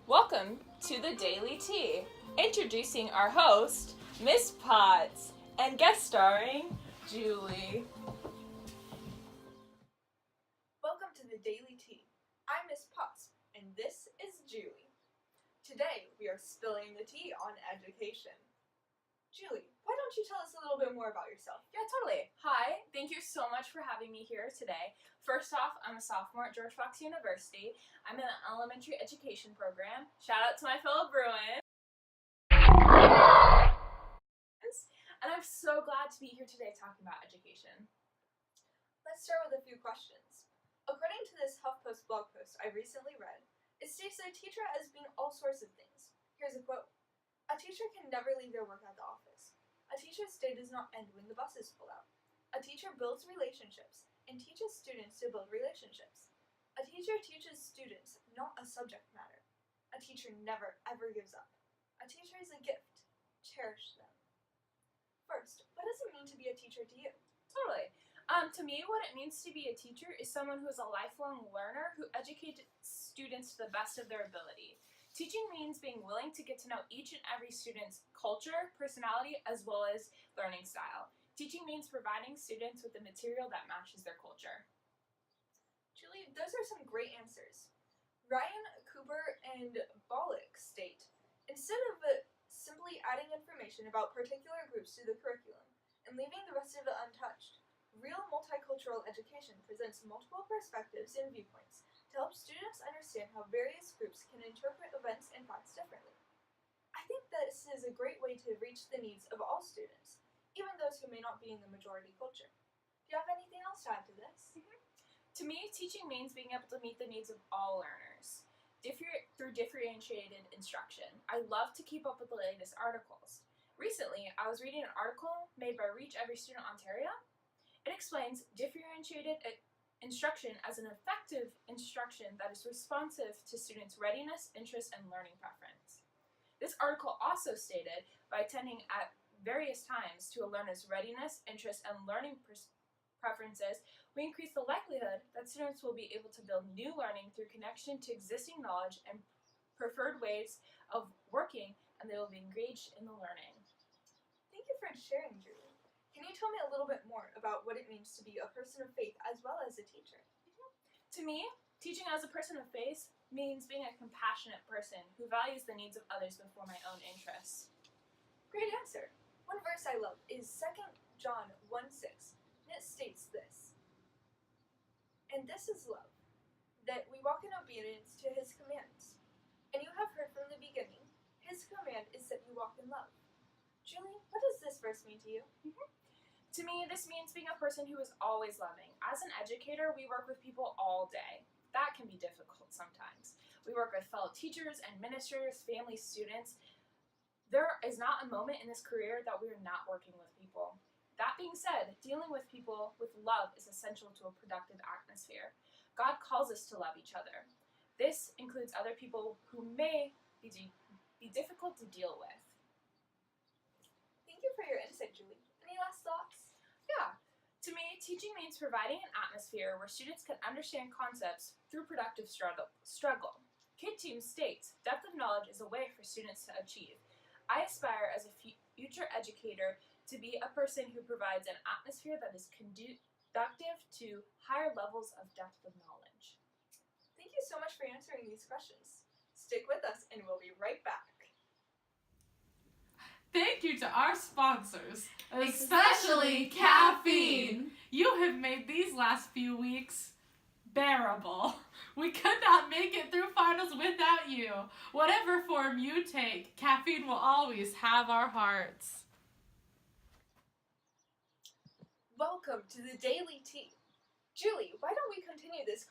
Welcome to the Daily Tea. Introducing our host, Miss Potts, and guest starring Julie. Welcome to the Daily Tea. I'm Miss Potts, and this is Julie. Today we are spilling the tea on education. Julie, why don't you tell us a little bit more about yourself? Yeah, totally. Hi, thank you so much for having me here today. First off, I'm a sophomore at George Fox University. I'm in the elementary education program. Shout out to my fellow Bruins. And I'm so glad to be here today talking about education. Let's start with a few questions. According to this HuffPost blog post I recently read, it states that a teacher has been all sorts of things. Here's a quote. A teacher can never leave their work at the office. A teacher's day does not end when the buses pull out. A teacher builds relationships and teaches students to build relationships. A teacher teaches students, not a subject matter. A teacher never ever gives up. A teacher is a gift. Cherish them. First, what does it mean to be a teacher to you? Totally. To me, what it means to be a teacher is someone who is a lifelong learner who educates students to the best of their ability. Teaching means being willing to get to know each and every student's culture, personality, as well as learning style. Teaching means providing students with the material that matches their culture. Julie, those are some great answers. Ryan, Cooper, and Bollock state, instead of simply adding information about particular groups to the curriculum and leaving the rest of it untouched, real multicultural education presents multiple perspectives and viewpoints to help students understand how various groups can interpret events and facts differently. I think this is a great way to reach the needs of all students, even those who may not be in the majority culture. Do you have anything else to add to this? To me, teaching means being able to meet the needs of all learners through differentiated instruction. I love to keep up with the latest articles. Recently, I was reading an article made by Reach Every Student Ontario. It explains differentiated instruction as an effective instruction that is responsive to students' readiness, interest, and learning preference. This article also stated by attending at various times to a learner's readiness, interest, and learning preferences, we increase the likelihood that students will be able to build new learning through connection to existing knowledge and preferred ways of working, and they will be engaged in the learning. Thank you for sharing, Julie. Can you tell me a little bit more about what it means to be a person of faith as well as a teacher? To me, teaching as a person of faith means being a compassionate person who values the needs of others before my own interests. Great answer. One verse I love is 2 John 1:6, and it states this. And this is love, that we walk in obedience to his commands. And you have heard from the beginning, his command is that you walk in love. Julie, what does this verse mean to you? To me, this means being a person who is always loving. As an educator, we work with people all day. That can be difficult sometimes. We work with fellow teachers, administrators, families, students. There is not a moment in this career that we are not working with people. That being said, dealing with people with love is essential to a productive atmosphere. God calls us to love each other. This includes other people who may be difficult to deal with. Thank you for your insight, Julie. Any last thoughts? Yeah. To me, teaching means providing an atmosphere where students can understand concepts through productive struggle. Kid Team states, depth of knowledge is a way for students to achieve. I aspire as a future educator to be a person who provides an atmosphere that is conducive to higher levels of depth of knowledge. Thank you so much for answering these questions. Stick with us and we'll be right back. Thank you to our sponsors, especially caffeine. You have made these last few weeks bearable. We could not make it through finals without you. Whatever form you take, caffeine will always have our hearts. Welcome to the Daily Tea. Julie, why don't we continue this